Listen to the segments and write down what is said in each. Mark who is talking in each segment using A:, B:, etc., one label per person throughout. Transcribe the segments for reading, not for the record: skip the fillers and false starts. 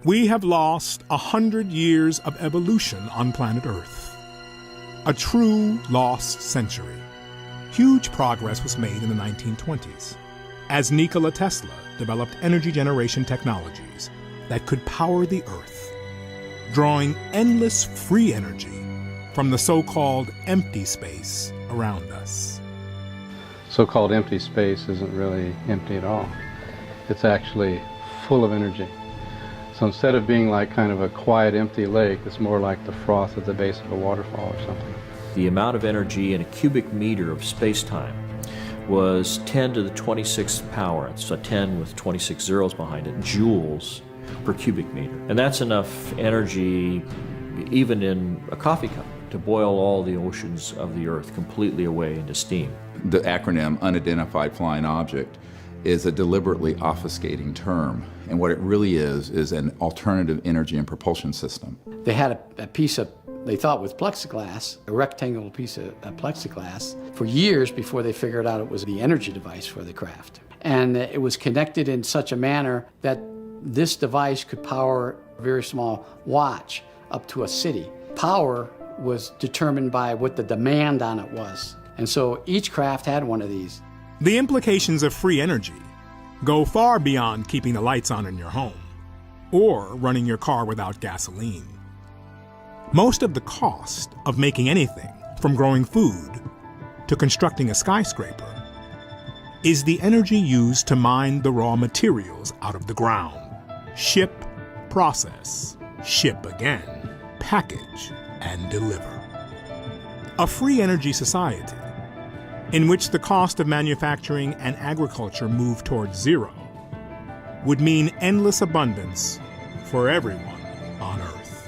A: We have lost 100 years of evolution on planet Earth. A true lost century. Huge progress was made in the 1920s as Nikola Tesla developed energy generation technologies that could power the Earth, drawing endless free energy from the so-called empty space around us.
B: So-called empty space isn't really empty at all. It's actually full of energy. So instead of being like kind of a quiet, empty lake, it's more like the froth at the base of a waterfall or something.
C: The amount of energy in a cubic meter of space-time was 10 to the 26th power, so 10 with 26 zeros behind it, joules per cubic meter. And that's enough energy, even in a coffee cup, to boil all the oceans of the Earth completely away into steam.
D: The acronym Unidentified Flying Object is a deliberately obfuscating term. And what it really is an alternative energy and propulsion system.
E: They had a piece of, they thought was plexiglass, a rectangular piece of plexiglass, for years before they figured out it was the energy device for the craft. And it was connected in such a manner that this device could power a very small watch up to a city. Power was determined by what the demand on it was. And so each craft had one of these.
A: The implications of free energy go far beyond keeping the lights on in your home or running your car without gasoline. Most of the cost of making anything, from growing food to constructing a skyscraper, is the energy used to mine the raw materials out of the ground. Ship, process, ship again, package, and deliver. A free energy society in which the cost of manufacturing and agriculture move towards zero would mean endless abundance for everyone on Earth.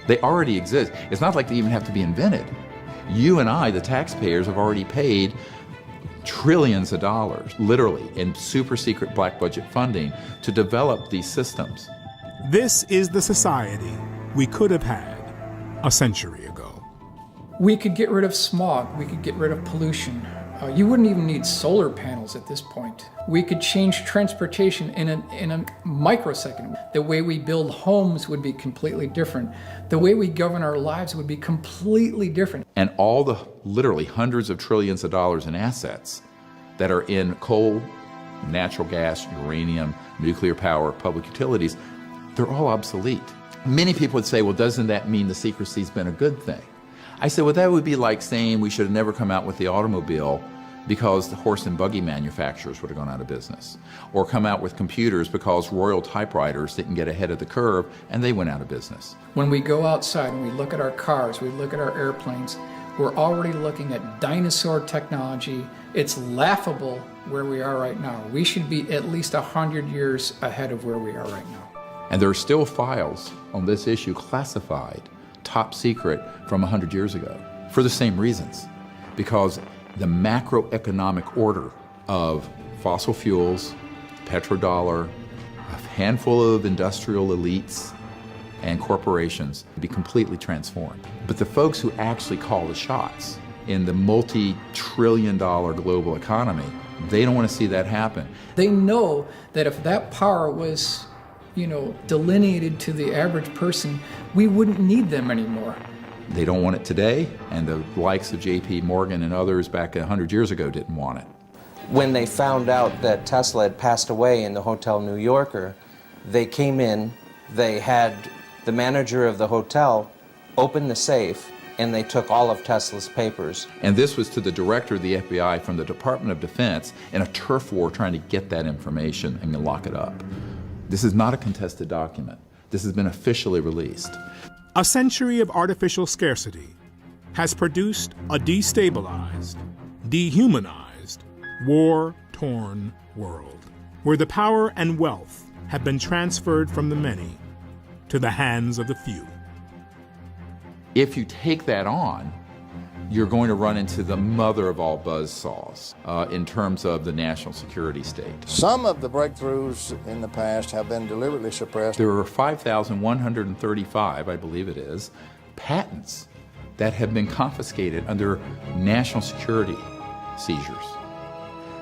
D: They already exist. It's not like they even have to be invented. You and I, the taxpayers, have already paid trillions of dollars, literally, in super secret black budget funding to develop these systems.
A: This is the society we could have had a century ago.
F: We could get rid of smog, we could get rid of pollution. You wouldn't even need solar panels at this point. We could change transportation in a microsecond. The way we build homes would be completely different. The way we govern our lives would be completely different.
D: And all the literally hundreds of trillions of dollars in assets that are in coal, natural gas, uranium, nuclear power, public utilities, they're all obsolete. Many people would say, well, doesn't that mean the secrecy's been a good thing? I said, well, that would be like saying we should have never come out with the automobile because the horse and buggy manufacturers would have gone out of business. Or come out with computers because Royal typewriters didn't get ahead of the curve and they went out of business.
F: When we go outside and we look at our cars, we look at our airplanes, we're already looking at dinosaur technology. It's laughable where we are right now. We should be at least 100 years ahead of where we are right now.
D: And there are still files on this issue classified top secret from 100 years ago for the same reasons, because the macroeconomic order of fossil fuels, petrodollar, a handful of industrial elites and corporations would be completely transformed. But the folks who actually call the shots in the multi-trillion-dollar global economy, they don't want to see that happen.
F: They know that if that power was delineated to the average person, we wouldn't need them anymore.
D: They don't want it today, and the likes of J.P. Morgan and others back 100 years ago didn't want it.
G: When they found out that Tesla had passed away in the Hotel New Yorker, they came in, they had the manager of the hotel open the safe, and they took all of Tesla's papers.
D: And this was to the director of the FBI from the Department of Defense in a turf war trying to get that information and lock it up. This is not a contested document. This has been officially released.
A: A century of artificial scarcity has produced a destabilized, dehumanized, war-torn world, where the power and wealth have been transferred from the many to the hands of the few.
D: If you take that on, you're going to run into the mother of all buzzsaws in terms of the national security state.
H: Some of the breakthroughs in the past have been deliberately suppressed.
D: There are 5,135, I believe it is, patents that have been confiscated under national security seizures.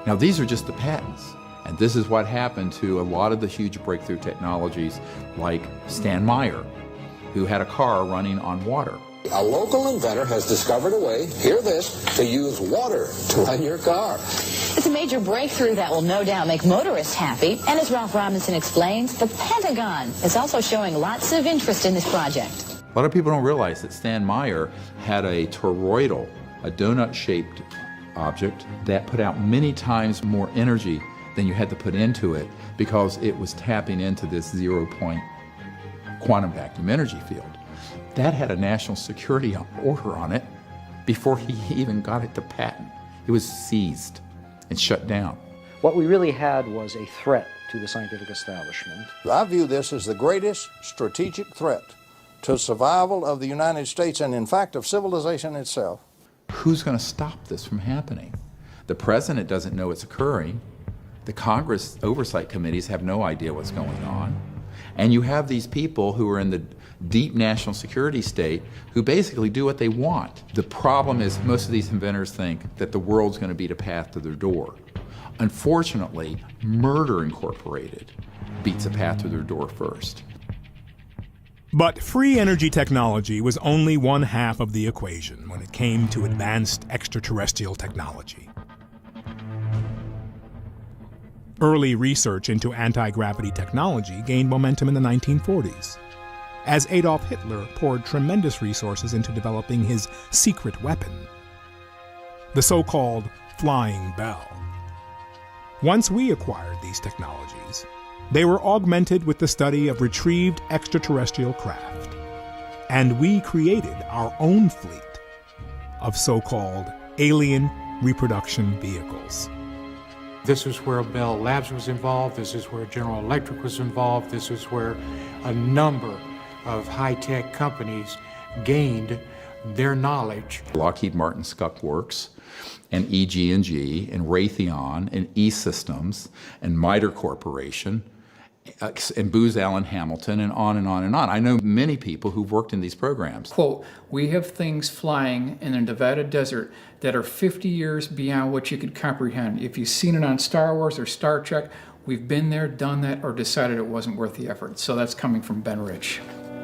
D: Now, these are just the patents. And this is what happened to a lot of the huge breakthrough technologies like Stan Meyer, who had a car running on water.
I: A local inventor has discovered a way, hear this, to use water to run your car.
J: It's a major breakthrough that will no doubt make motorists happy. And as Ralph Robinson explains, the Pentagon is also showing lots of interest in this project.
D: A lot of people don't realize that Stan Meyer had a toroidal, a donut-shaped object that put out many times more energy than you had to put into it because it was tapping into this 0-point quantum vacuum energy field. That had a national security order on it before he even got it to patent. It was seized and shut down.
K: What we really had was a threat to the scientific establishment.
H: I view this as the greatest strategic threat to survival of the United States and, in fact, of civilization itself.
D: Who's going to stop this from happening? The president doesn't know it's occurring. The Congress oversight committees have no idea what's going on. And you have these people who are in the deep national security state who basically do what they want. The problem is most of these inventors think that the world's going to beat a path to their door. Unfortunately, Murder Incorporated beats a path to their door first.
A: But free energy technology was only one half of the equation when it came to advanced extraterrestrial technology. Early research into anti-gravity technology gained momentum in the 1940s, as Adolf Hitler poured tremendous resources into developing his secret weapon, the so-called flying bell. Once we acquired these technologies, they were augmented with the study of retrieved extraterrestrial craft, and we created our own fleet of so-called alien reproduction vehicles.
L: This is where Bell Labs was involved, this is where General Electric was involved, this is where a number of high-tech companies gained their knowledge.
D: Lockheed Martin Skunk Works, and EG&G, and Raytheon, and E-Systems, and MITRE Corporation, and Booz Allen Hamilton, and on and on and on. I know many people who've worked in these programs.
F: Quote, we have things flying in the Nevada desert that are 50 years beyond what you could comprehend. If you've seen it on Star Wars or Star Trek, we've been there, done that, or decided it wasn't worth the effort. So that's coming from Ben Rich.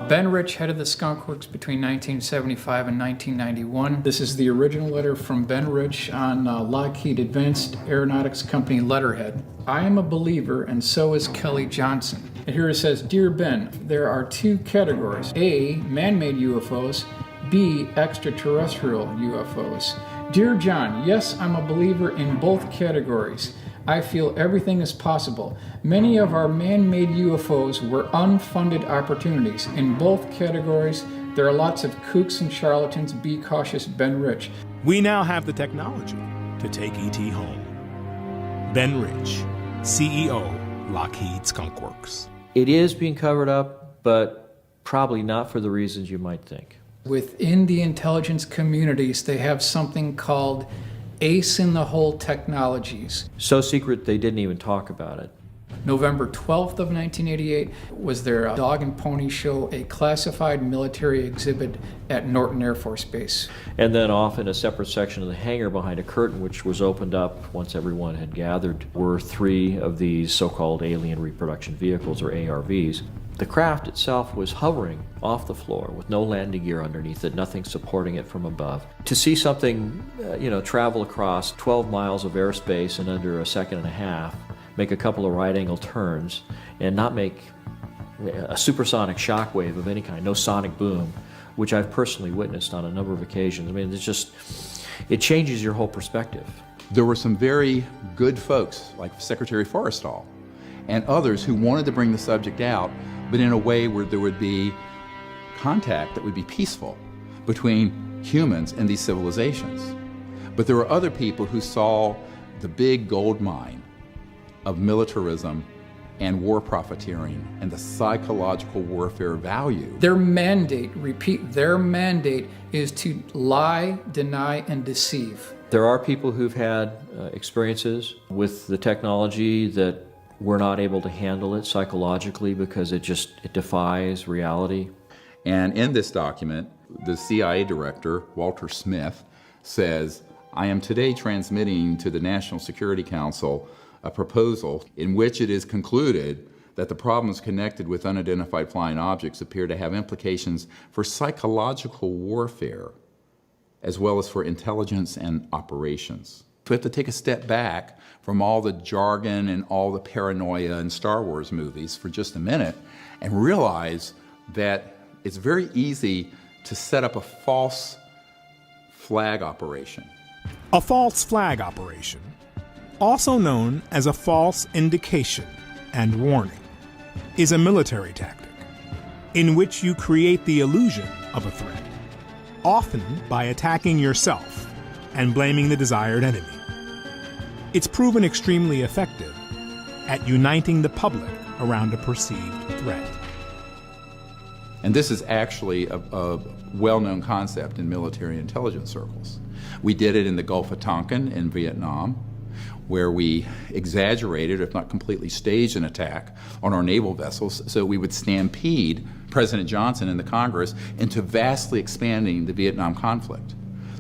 F: Ben Rich headed the Skunk Works between 1975 and 1991. This is the original letter from Ben Rich on Lockheed Advanced Aeronautics Company letterhead. I am a believer, and so is Kelly Johnson. And here it says, Dear Ben, there are two categories. A, man-made UFOs. B, extraterrestrial UFOs. Dear John, yes, I'm a believer in both categories. I feel everything is possible. Many of our man-made UFOs were unfunded opportunities. In both categories, there are lots of kooks and charlatans. Be cautious, Ben Rich.
A: We now have the technology to take ET home. Ben Rich, CEO, Lockheed Skunk Works.
C: It is being covered up, but probably not for the reasons you might think.
F: Within the intelligence communities, they have something called ace-in-the-hole technologies.
C: So secret they didn't even talk about it.
F: November 12th of 1988 was their dog and pony show, a classified military exhibit at Norton Air Force Base.
C: And then off in a separate section of the hangar behind a curtain, which was opened up once everyone had gathered, were 3 of these so-called alien reproduction vehicles, or ARVs. The craft itself was hovering off the floor with no landing gear underneath it, nothing supporting it from above. To see something, travel across 12 miles of airspace in under a second and a half, make a couple of right-angle turns, and not make a supersonic shockwave of any kind, no sonic boom, which I've personally witnessed on a number of occasions. I mean, it changes your whole perspective.
D: There were some very good folks, like Secretary Forrestal, and others who wanted to bring the subject out, but in a way where there would be contact that would be peaceful between humans and these civilizations. But there were other people who saw the big gold mine of militarism and war profiteering and the psychological warfare value.
F: Their mandate, repeat, their mandate is to lie, deny, and deceive.
C: There are people who've had experiences with the technology that we're not able to handle it psychologically because it defies reality.
D: And in this document, the CIA director, Walter Smith, says, I am today transmitting to the National Security Council a proposal in which it is concluded that the problems connected with unidentified flying objects appear to have implications for psychological warfare, as well as for intelligence and operations. We have to take a step back from all the jargon and all the paranoia in Star Wars movies for just a minute and realize that it's very easy to set up a false flag operation.
A: A false flag operation, also known as a false indication and warning, is a military tactic in which you create the illusion of a threat, often by attacking yourself and blaming the desired enemy. It's proven extremely effective at uniting the public around a perceived threat.
D: And this is actually a well-known concept in military intelligence circles. We did it in the Gulf of Tonkin in Vietnam, where we exaggerated, if not completely staged, an attack on our naval vessels so we would stampede President Johnson and the Congress into vastly expanding the Vietnam conflict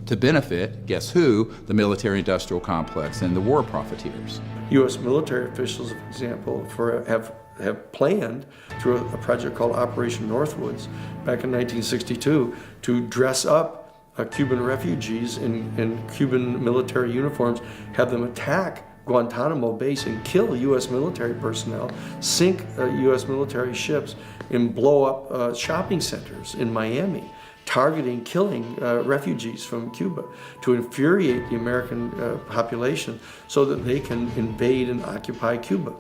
D: to benefit, guess who, the military-industrial complex and the war profiteers.
M: U.S. military officials, for example, have planned through a project called Operation Northwoods back in 1962 to dress up Cuban refugees in Cuban military uniforms, have them attack Guantanamo Base and kill U.S. military personnel, sink U.S. military ships, and blow up shopping centers in Miami, targeting, killing refugees from Cuba to infuriate the American population so that they can invade and occupy Cuba.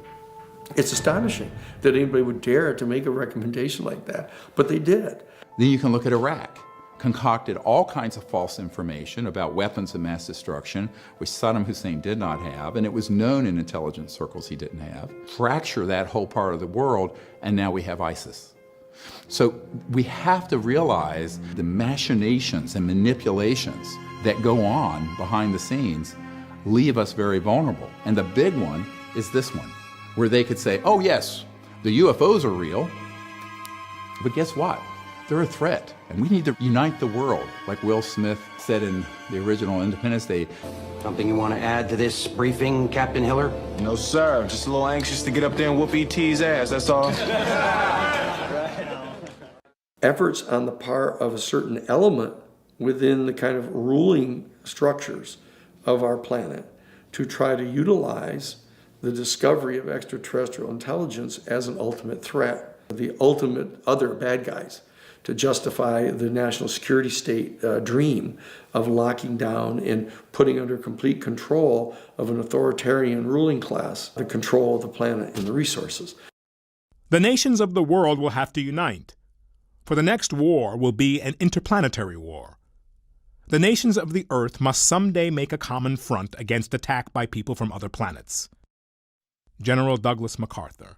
M: It's astonishing that anybody would dare to make a recommendation like that, but they did.
D: Then you can look at Iraq. Concocted all kinds of false information about weapons of mass destruction, which Saddam Hussein did not have, and it was known in intelligence circles he didn't have. Fracture that whole part of the world, and now we have ISIS. So we have to realize the machinations and manipulations that go on behind the scenes leave us very vulnerable. And the big one is this one, where they could say, oh yes, the UFOs are real, but guess what? They're a threat, and we need to unite the world, like Will Smith said in the original Independence Day.
N: Something you want to add to this briefing, Captain Hiller?
O: No, sir. Just a little anxious to get up there and whoop E.T.'s ass, that's all.
M: Efforts on the part of a certain element within the kind of ruling structures of our planet to try to utilize the discovery of extraterrestrial intelligence as an ultimate threat, the ultimate other bad guys, to justify the national security state dream of locking down and putting under complete control of an authoritarian ruling class the control of the planet and the resources.
A: The nations of the world will have to unite, for the next war will be an interplanetary war. The nations of the Earth must someday make a common front against attack by people from other planets. General Douglas MacArthur.